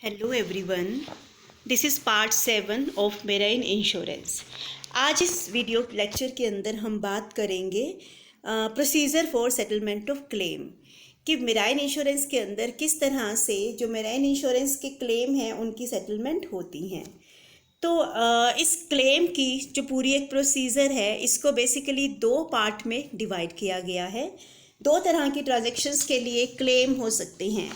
Hello everyone, this is part 7 of marine insurance. आज इस video lecture के अंदर हम बात करेंगे procedure for settlement of claim कि मेराइन इंश्योरेंस के अंदर किस तरह से जो मेराइन इंश्योरेंस के क्लेम हैं उनकी सेटलमेंट होती हैं। तो इस क्लेम की जो पूरी एक प्रोसीजर है इसको बेसिकली दो पार्ट में डिवाइड किया गया है। दो तरह की ट्रांजैक्शंस के लिए क्लेम हो सकते हैं।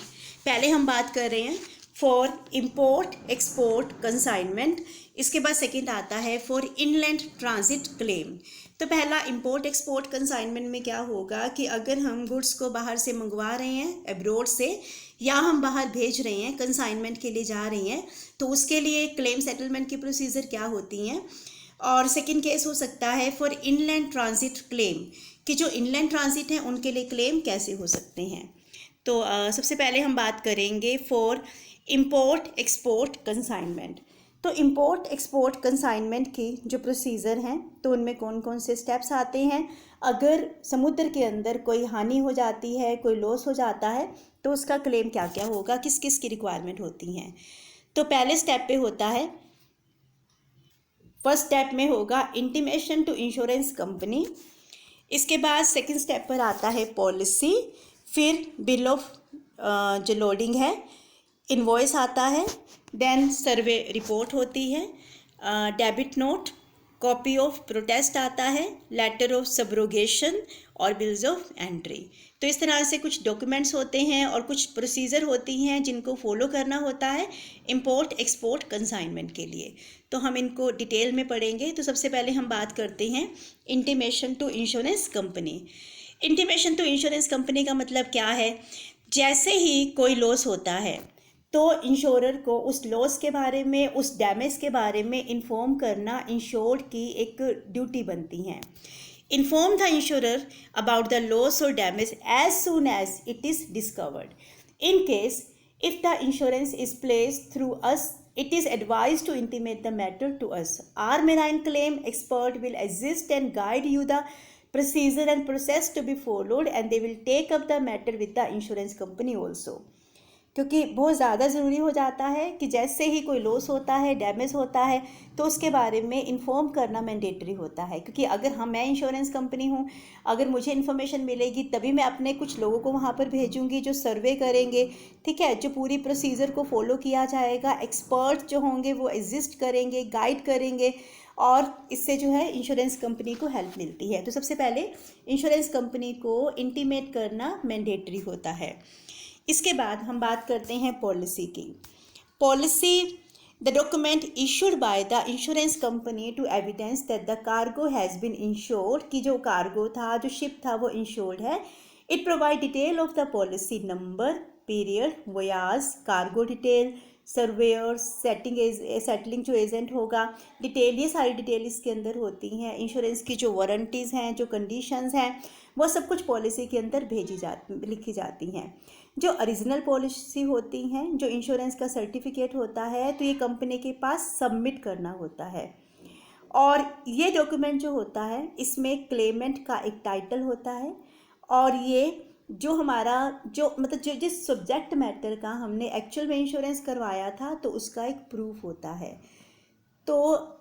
पहले हम बात कर रहे हैं फॉर इंपोर्ट एक्सपोर्ट कंसाइनमेंट, इसके बाद सेकंड आता है फॉर इनलैंड ट्रांजिट क्लेम। तो पहला इंपोर्ट एक्सपोर्ट कंसाइनमेंट में क्या होगा कि अगर हम गुड्स को बाहर से मंगवा रहे हैं अब्रोड से, या हम बाहर भेज रहे हैं कंसाइनमेंट के लिए जा रही हैं, तो उसके लिए क्लेम सेटलमेंट की प्रोसीजर क्या होती हैं। और सेकंड केस हो सकता है फॉर इनलैंड ट्रांजिट क्लेम कि जो इनलैंड ट्रांजिट हैं उनके लिए क्लेम कैसे हो सकते हैं। तो सबसे पहले हम बात करेंगे फॉर इंपोर्ट एक्सपोर्ट कंसाइनमेंट। तो इंपोर्ट एक्सपोर्ट कंसाइनमेंट की जो प्रोसीजर हैं तो उनमें कौन कौन से स्टेप्स आते हैं। अगर समुद्र के अंदर कोई हानि हो जाती है, कोई लॉस हो जाता है, तो उसका क्लेम क्या क्या होगा, किस किस की रिक्वायरमेंट होती हैं। तो पहले स्टेप पे होता है, फर्स्ट स्टेप में होगा इंटीमेशन टू इंश्योरेंस कंपनी। इसके बाद सेकंड स्टेप पर आता है पॉलिसी, फिर बिल ऑफ जो लोडिंग है, इनवॉइस आता है, देन सर्वे रिपोर्ट होती है, debit note, copy of protest आता है, लेटर ऑफ सब्रोगेशन और बिल्स ऑफ एंट्री। तो इस तरह से कुछ डॉक्यूमेंट्स होते हैं और कुछ प्रोसीजर होती हैं जिनको फॉलो करना होता है इंपोर्ट एक्सपोर्ट कंसाइनमेंट के लिए। तो हम इनको डिटेल में पढ़ेंगे। तो सबसे पहले हम बात करते हैं intimation to insurance company. Intimation to insurance company का मतलब क्या है, जैसे ही कोई लॉस होता है तो इंश्योरर को उस लॉस के बारे में, उस डैमेज के बारे में इन्फॉर्म करना इंश्योर्ड की एक ड्यूटी बनती है। Inform the insurer about the loss और damage as soon as it is discovered. In case if the insurance is placed through us, it is advised to intimate the matter to us. Our marine claim expert will assist and guide you the procedure and process to be followed, and they will take up the matter with the insurance company also. क्योंकि बहुत ज़्यादा ज़रूरी हो जाता है कि जैसे ही कोई लॉस होता है, डैमेज होता है, तो उसके बारे में इन्फॉर्म करना मैंडेटरी होता है। क्योंकि अगर मैं इंश्योरेंस कंपनी हूँ, अगर मुझे इन्फॉर्मेशन मिलेगी तभी मैं अपने कुछ लोगों को वहाँ पर भेजूँगी जो सर्वे करेंगे, ठीक है, जो पूरी प्रोसीजर को फॉलो किया जाएगा। एक्सपर्ट जो होंगे वो एग्जिस्ट करेंगे, गाइड करेंगे, और इससे जो है इंश्योरेंस कंपनी को हेल्प मिलती है। तो सबसे पहले इंश्योरेंस कंपनी को इंटीमेट करना मैंडेटरी होता है। इसके बाद हम बात करते हैं पॉलिसी की। Policy the document issued by the insurance company to evidence that the cargo has been insured, कि जो कार्गो था, जो शिप था, वो इंश्योर्ड है। It provide detail of the policy number, period, voyage, cargo detail, surveyor, settling जो agent होगा, detail, ये सारी डिटेल इसके अंदर होती हैं। इंश्योरेंस की जो वारंटीज़ हैं, जो कंडीशंस हैं, वो सब कुछ पॉलिसी के अंदर लिखी जाती हैं। जो ओरिजिनल पॉलिसी होती हैं, जो इंश्योरेंस का सर्टिफिकेट होता है, तो ये कंपनी के पास सबमिट करना होता है। और ये डॉक्यूमेंट जो होता है इसमें क्लेमेंट का एक टाइटल होता है, और ये जो हमारा जो मतलब जो जिस सब्जेक्ट मैटर का हमने एक्चुअल में इंश्योरेंस करवाया था तो उसका एक प्रूफ होता है। तो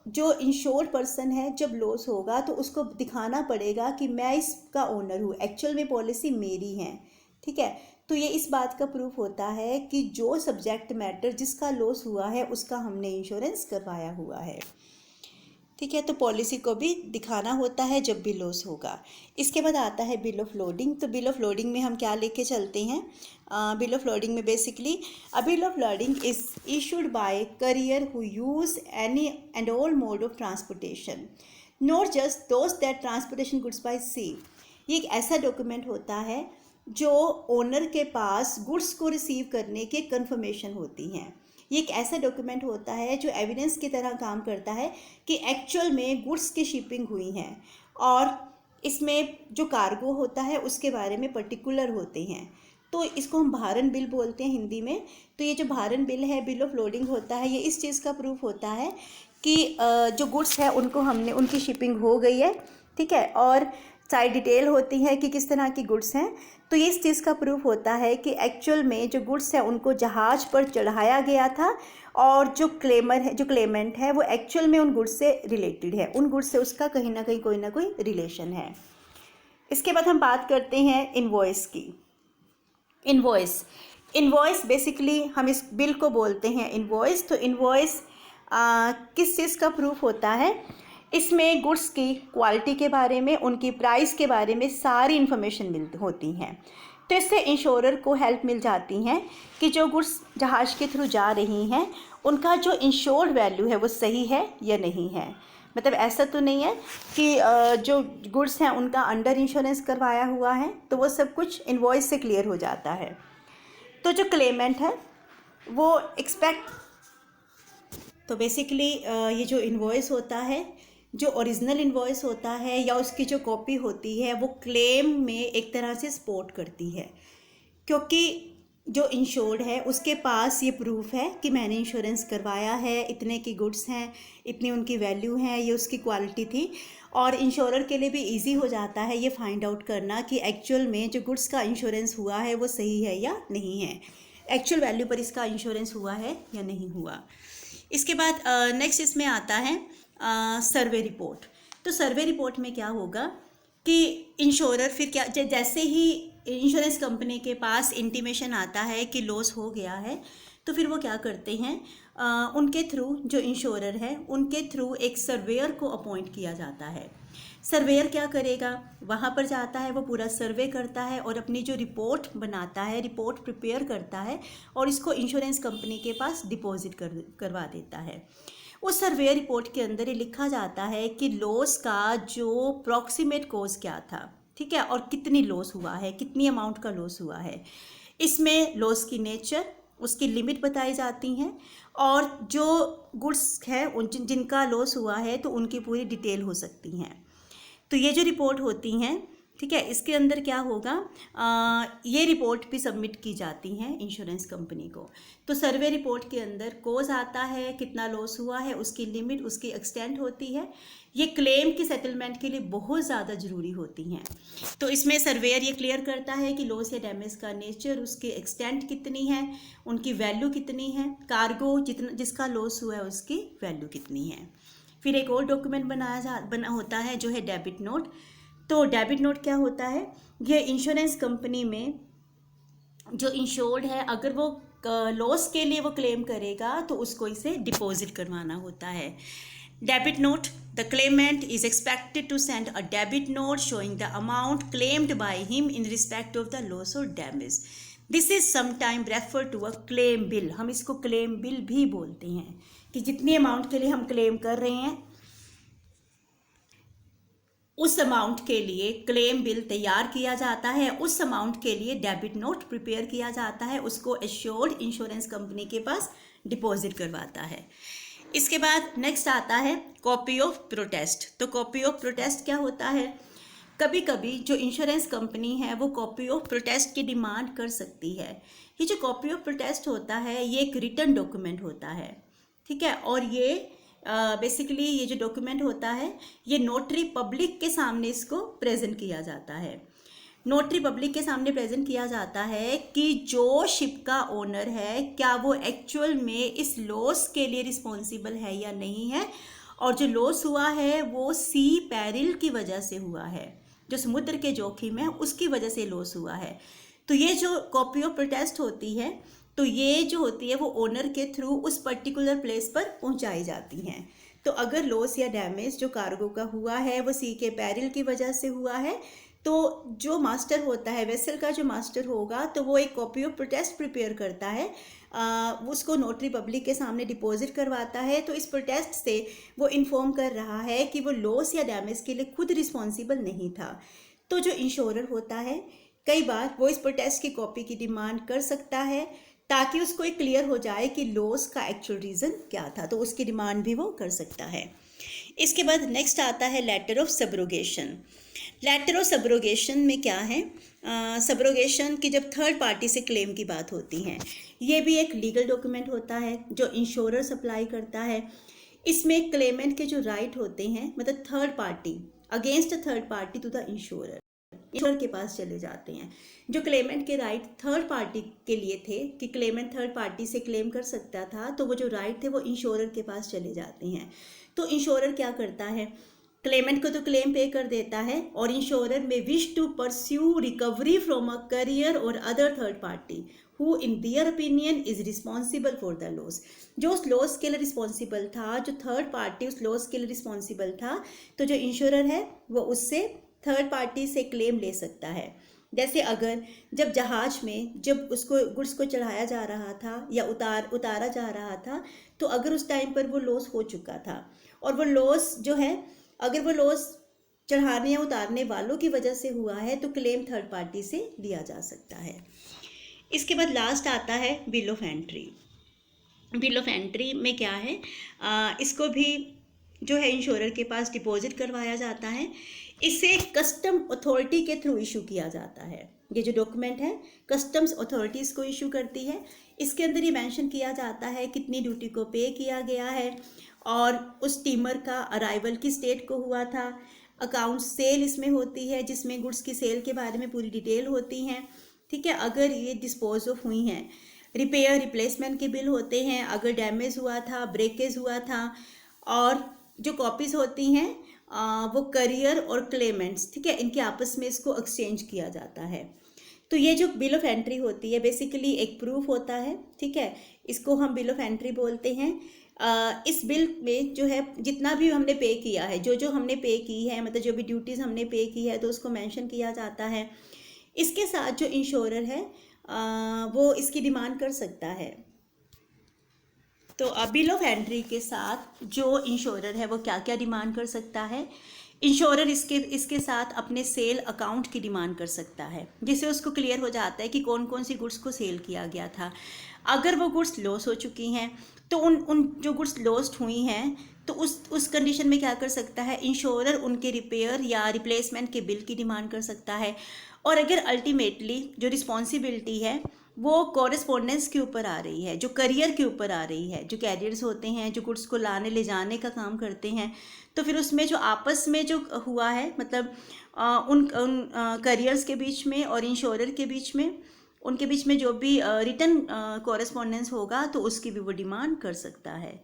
जो इंश्योर्ड पर्सन है जब लॉस होगा तो उसको दिखाना पड़ेगा कि मैं इसका ओनर हूँ, एक्चुअल में पॉलिसी मेरी है, ठीक है। तो ये इस बात का प्रूफ होता है कि जो सब्जेक्ट मैटर जिसका लॉस हुआ है उसका हमने इंश्योरेंस करवाया हुआ है, ठीक है। तो पॉलिसी को भी दिखाना होता है जब भी लॉस होगा। इसके बाद आता है बिल ऑफ लोडिंग। तो बिल ऑफ लोडिंग में हम क्या लेके चलते हैं, बिल ऑफ लोडिंग में basically a bill of loading is issued by carrier who use any and all mode of transportation, not just those that transportation goods by sea. ये एक ऐसा डॉक्यूमेंट होता है जो ओनर के पास गुड्स को receive करने की कंफर्मेशन होती हैं। ये एक ऐसा डॉक्यूमेंट होता है जो एविडेंस की तरह काम करता है कि एक्चुअल में गुड्स की शिपिंग हुई हैं, और इसमें जो कार्गो होता है उसके बारे में पर्टिकुलर होते हैं। तो इसको हम भारण बिल बोलते हैं हिंदी में। तो ये जो भारण बिल है, बिल ऑफ लोडिंग होता है, ये इस चीज़ का प्रूफ होता है कि जो गुड्स है उनको हमने, उनकी शिपिंग हो गई है, ठीक है। और सारी डिटेल होती है कि किस तरह की गुड्स हैं। तो ये इस चीज़ का प्रूफ होता है कि एक्चुअल में जो गुड्स हैं उनको जहाज पर चढ़ाया गया था और जो क्लेमेंट है वो एक्चुअल में उन गुड्स से रिलेटेड है, उन गुड्स से उसका कहीं ना कहीं कोई ना कोई रिलेशन है। इसके बाद हम बात करते हैं इनवॉइस की। इनवॉइस बेसिकली हम इस बिल को बोलते हैं इनवॉइस। तो इनवॉइस किस चीज़ का प्रूफ होता है? इसमें गुड्स की क्वालिटी के बारे में, उनकी प्राइस के बारे में सारी इन्फॉर्मेशन होती हैं। तो इससे इंश्योरर को हेल्प मिल जाती हैं कि जो गुड्स जहाज के थ्रू जा रही हैं उनका जो इंश्योर्ड वैल्यू है वो सही है या नहीं है। मतलब ऐसा तो नहीं है कि जो गुड्स हैं उनका अंडर इंश्योरेंस करवाया हुआ है, तो वो सब कुछ इनवॉइस से क्लियर हो जाता है। तो जो क्लेमेंट है वो तो बेसिकली ये जो इनवॉइस होता है, जो ओरिजिनल इनवॉइस होता है या उसकी जो कॉपी होती है, वो क्लेम में एक तरह से सपोर्ट करती है, क्योंकि जो इंश्योर्ड है उसके पास ये प्रूफ है कि मैंने इंश्योरेंस करवाया है, इतने की गुड्स हैं, इतनी उनकी वैल्यू है, ये उसकी क्वालिटी थी। और इंश्योरर के लिए भी इजी हो जाता है ये फाइंड आउट करना कि एक्चुअल में जो गुड्स का इंश्योरेंस हुआ है वो सही है या नहीं है, एक्चुअल वैल्यू पर इसका इंश्योरेंस हुआ है या नहीं हुआ। इसके बाद नेक्स्ट इसमें आता है सर्वे रिपोर्ट। तो सर्वे रिपोर्ट में क्या होगा कि इंश्योरर फिर क्या, जैसे ही इंश्योरेंस कंपनी के पास इंटीमेशन आता है कि लॉस हो गया है, तो फिर वो क्या करते हैं, उनके थ्रू जो इंश्योरर है उनके थ्रू एक सर्वेयर को अपॉइंट किया जाता है। सर्वेयर क्या करेगा, वहाँ पर जाता है, वो पूरा सर्वे करता है और अपनी जो रिपोर्ट बनाता है, रिपोर्ट प्रिपेयर करता है और इसको इंश्योरेंस कंपनी के पास डिपॉजिट करवा देता है। उस सर्वे रिपोर्ट के अंदर ये लिखा जाता है कि लॉस का जो प्रॉक्सिमेट कॉज क्या था, ठीक है, और कितनी लॉस हुआ है, कितनी अमाउंट का लॉस हुआ है। इसमें लॉस की नेचर, उसकी लिमिट बताई जाती हैं और जो गुड्स है उन जिनका लॉस हुआ है तो उनकी पूरी डिटेल हो सकती हैं। तो ये जो रिपोर्ट होती हैं, ठीक है, इसके अंदर क्या होगा, ये रिपोर्ट भी सबमिट की जाती हैं इंश्योरेंस कंपनी को। तो सर्वे रिपोर्ट के अंदर कोज आता है, कितना लॉस हुआ है, उसकी लिमिट, उसकी एक्सटेंट होती है। ये क्लेम की सेटलमेंट के लिए बहुत ज़्यादा ज़रूरी होती हैं। तो इसमें सर्वेयर ये क्लियर करता है कि लॉस या डैमेज का नेचर, उसकी एक्सटेंट कितनी है, उनकी वैल्यू कितनी है, कार्गो जिसका लॉस हुआ है उसकी वैल्यू कितनी है। फिर एक और डॉक्यूमेंट बना होता है जो है डेबिट नोट। तो डेबिट नोट क्या होता है, ये इंश्योरेंस कंपनी में जो इंश्योर्ड है अगर वो लॉस के लिए वो क्लेम करेगा तो उसको इसे डिपॉजिट करवाना होता है। Debit note, the claimant is expected to send a debit note showing the amount claimed by him in respect of the loss और damage. This is sometime refer to a claim bill. हम इसको claim bill भी बोलते हैं कि जितनी amount के लिए हम क्लेम कर रहे हैं उस अमाउंट के लिए क्लेम बिल तैयार किया जाता है, उस अमाउंट के लिए डेबिट नोट प्रिपेयर किया जाता है, उसको एश्योर्ड इंश्योरेंस कंपनी के पास डिपॉजिट करवाता है। इसके बाद नेक्स्ट आता है कॉपी ऑफ प्रोटेस्ट। तो कॉपी ऑफ प्रोटेस्ट क्या होता है, कभी कभी जो इंश्योरेंस कंपनी है वो कॉपी ऑफ प्रोटेस्ट की डिमांड कर सकती है। ये जो कॉपी ऑफ प्रोटेस्ट होता है ये एक रिटन डॉक्यूमेंट होता है, ठीक है, और ये बेसिकली ये जो डॉक्यूमेंट होता है ये नोटरी पब्लिक के सामने इसको प्रेजेंट किया जाता है। नोटरी पब्लिक के सामने प्रेजेंट किया जाता है कि जो शिप का ओनर है क्या वो एक्चुअल में इस लॉस के लिए रिस्पॉन्सिबल है या नहीं है, और जो लॉस हुआ है वो सी पैरिल की वजह से हुआ है, जो समुद्र के जोखिम है उसकी वजह से लॉस हुआ है। तो ये जो कॉपी ऑफ प्रोटेस्ट होती है तो ये जो होती है वो ओनर के थ्रू उस पर्टिकुलर प्लेस पर पहुंचाई जाती हैं। तो अगर लॉस या डैमेज जो कार्गो का हुआ है वो सी के पैरिल की वजह से हुआ है तो जो मास्टर होता है, वेसल का जो मास्टर होगा, तो वो एक कॉपी ऑफ प्रोटेस्ट प्रिपेयर करता है, उसको नोटरी पब्लिक के सामने डिपॉजिट करवाता है। तो इस प्रोटेस्ट से वो इन्फॉर्म कर रहा है कि वो लॉस या डैमेज के लिए खुद रिस्पॉन्सिबल नहीं था। तो जो इंश्योरर होता है कई बार वो इस प्रोटेस्ट की कॉपी की डिमांड कर सकता है ताकि उसको एक क्लियर हो जाए कि लॉस का एक्चुअल रीज़न क्या था, तो उसकी डिमांड भी वो कर सकता है। इसके बाद नेक्स्ट आता है letter of subrogation. Letter of subrogation में क्या है, सब्रोगेशन की जब थर्ड पार्टी से क्लेम की बात होती है, ये भी एक लीगल डॉक्यूमेंट होता है जो इंश्योरर सप्लाई करता है। इसमें क्लेमेंट के जो राइट होते हैं, मतलब third party against a third party to the insurer, insurer के पास चले जाते हैं। जो क्लेमेंट के राइट थर्ड पार्टी के लिए थे कि क्लेमेंट थर्ड पार्टी से क्लेम कर सकता था, तो वो जो राइट थे वो इंश्योरर के पास चले जाते हैं। तो इंश्योरर क्या करता है, क्लेमेंट को तो क्लेम पे कर देता है, और insurer may wish to pursue recovery from a carrier और other third party who in their opinion is responsible for the loss. जो उस लॉस के लिए रिस्पॉन्सिबल था, जो थर्ड पार्टी उस लॉस के लिए रिस्पॉन्सिबल था, तो जो इंश्योरर है वो उससे थर्ड पार्टी से क्लेम ले सकता है। जैसे अगर जब जहाज में जब उसको गुड्स को चढ़ाया जा रहा था या उतारा जा रहा था, तो अगर उस टाइम पर वो लॉस हो चुका था, और वो लॉस जो है अगर वो लॉस चढ़ाने या उतारने वालों की वजह से हुआ है, तो क्लेम थर्ड पार्टी से लिया जा सकता है। इसके बाद लास्ट आता है bill of entry. Bill of entry में क्या है, इसको भी जो है इंश्योरर के पास डिपॉजिट करवाया जाता है। इसे कस्टम अथॉरिटी के थ्रू इशू किया जाता है। ये जो डॉक्यूमेंट है कस्टम्स अथॉरिटी इसको इशू करती है। इसके अंदर ये मेंशन किया जाता है कितनी ड्यूटी को पे किया गया है, और उस स्टीमर का अराइवल किस डेट को हुआ था। अकाउंट सेल इसमें होती है, जिसमें गुड्स की सेल के बारे में पूरी डिटेल होती हैं। ठीक है, अगर ये डिस्पोज ऑफ हुई हैं, रिपेयर रिप्लेसमेंट के बिल होते हैं, अगर डैमेज हुआ था, ब्रेकेज हुआ था, और जो कॉपीज होती हैं वो करियर और क्लेमेंट्स, ठीक है, इनके आपस में इसको एक्सचेंज किया जाता है। तो ये जो बिल ऑफ एंट्री होती है बेसिकली एक प्रूफ होता है। ठीक है, इसको हम बिल ऑफ एंट्री बोलते हैं। इस बिल में जो है जितना भी हमने पे किया है, जो हमने पे की है, मतलब जो भी ड्यूटीज़ हमने पे की है, तो उसको मेंशन किया जाता है। इसके साथ जो इंश्योरर है वो इसकी डिमांड कर सकता है। तो बिल ऑफ एंट्री के साथ जो इंश्योरर है वो क्या क्या डिमांड कर सकता है। इंश्योरर इसके साथ अपने सेल अकाउंट की डिमांड कर सकता है, जिससे उसको क्लियर हो जाता है कि कौन कौन सी गुड्स को सेल किया गया था। अगर वो गुड्स लॉस हो चुकी हैं, तो उन जो गुड्स लॉस्ट हुई हैं, तो उस कंडीशन में क्या कर सकता है इंश्योरर, उनके रिपेयर या रिप्लेसमेंट के बिल की डिमांड कर सकता है। और अगर अल्टीमेटली जो रिस्पॉन्सिबिलिटी है वो कॉरेस्पॉन्डेंस के ऊपर आ रही है, जो करियर के ऊपर आ रही है, जो कैरियर्स होते हैं जो गुड्स को लाने ले जाने का काम करते हैं, तो फिर उसमें जो आपस में जो हुआ है, मतलब उन करियर्स के बीच में और इंश्योरर के बीच में, उनके बीच में जो भी रिटर्न कॉरेस्पॉन्डेंस होगा, तो उसकी भी वो डिमांड कर सकता है।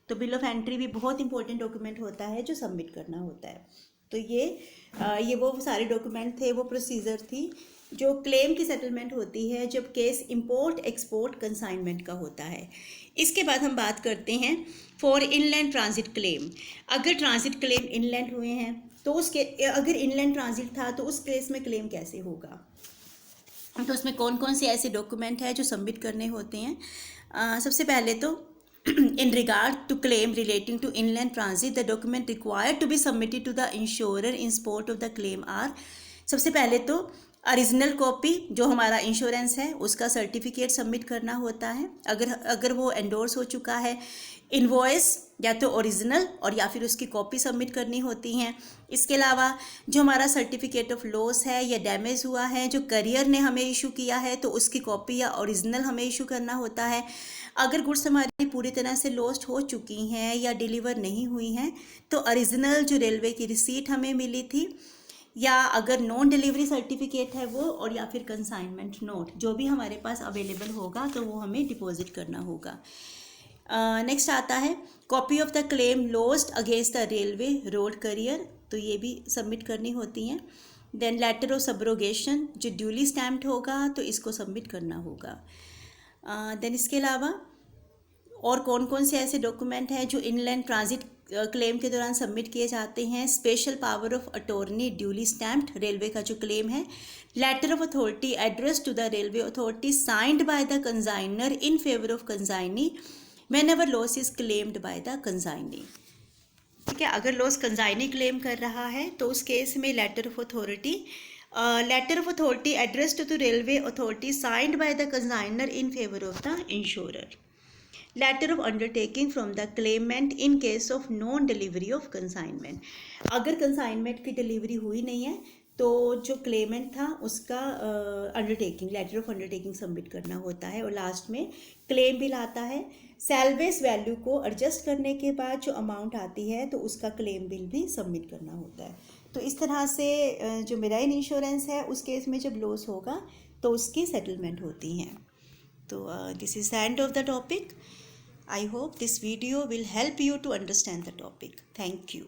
तो बिल ऑफ एंट्री भी बहुत इंपॉर्टेंट डॉक्यूमेंट होता है जो सबमिट करना होता है। तो ये वो सारे डॉक्यूमेंट थे, वो प्रोसीजर थी जो क्लेम की सेटलमेंट होती है जब केस इंपोर्ट एक्सपोर्ट कंसाइनमेंट का होता है। इसके बाद हम बात करते हैं फॉर इनलैंड ट्रांजिट क्लेम। अगर ट्रांजिट क्लेम इनलैंड हुए हैं, तो उसके अगर इनलैंड ट्रांजिट था तो उस केस में क्लेम कैसे होगा, तो उसमें कौन कौन से ऐसे डॉक्यूमेंट हैं जो सबमिट करने होते हैं। सबसे पहले तो in regard to claim relating to inland transit, the document required to be submitted to the insurer in support of the claim are, सबसे पहले तो ओरिजिनल कॉपी जो हमारा इंश्योरेंस है उसका सर्टिफिकेट सबमिट करना होता है, अगर वो एंडोर्स हो चुका है। इनवॉइस या तो ओरिजिनल और या फिर उसकी कॉपी सबमिट करनी होती हैं। इसके अलावा जो हमारा सर्टिफिकेट ऑफ लॉस है या डैमेज हुआ है जो करियर ने हमें इशू किया है, तो उसकी कॉपी या ओरिजिनल हमें इशू करना होता है। अगर गुड्स हमारी पूरी तरह से लॉस्ट हो चुकी हैं या डिलीवर नहीं हुई हैं, तो ओरिजिनल जो रेलवे की रिसीट हमें मिली थी, या अगर नॉन डिलीवरी सर्टिफिकेट है वो, और या फिर कंसाइनमेंट नोट, जो भी हमारे पास अवेलेबल होगा तो वो हमें डिपॉजिट करना होगा। नेक्स्ट आता है copy of the claim lost against the railway road career, तो ये भी सबमिट करनी होती हैं। देन लेटर ऑफ सब्रोगेशन जो ड्यूली स्टैम्प्ड होगा, तो इसको सबमिट करना होगा। देन इसके अलावा और कौन कौन से ऐसे डॉक्यूमेंट हैं जो इनलैंड ट्रांजिट क्लेम के दौरान सबमिट किए जाते हैं। Special power of attorney duly stamped, railway का जो क्लेम है। Letter of authority address to the railway authority signed by the consignor in favour of consignee whenever loss is claimed by the consignee. ठीक है, अगर loss consignee claim कर रहा है तो उस केस में letter of authority address to the railway authority signed by the consignor in favour of the insurer. Letter of undertaking from the claimant in case of non delivery of consignment, अगर consignment की delivery हुई नहीं है तो जो claimant था उसका undertaking, letter of undertaking submit करना होता है। और लास्ट में क्लेम बिल आता है। सैलवेज वैल्यू को एडजस्ट करने के बाद जो अमाउंट आती है तो उसका क्लेम बिल भी सबमिट करना होता है। तो इस तरह से जो मेराइन इंश्योरेंस है उस केस में जब लॉस होगा तो उसकी सेटलमेंट होती हैं। तो this is the end of the topic. I hope this video will help you to understand the topic. Thank you.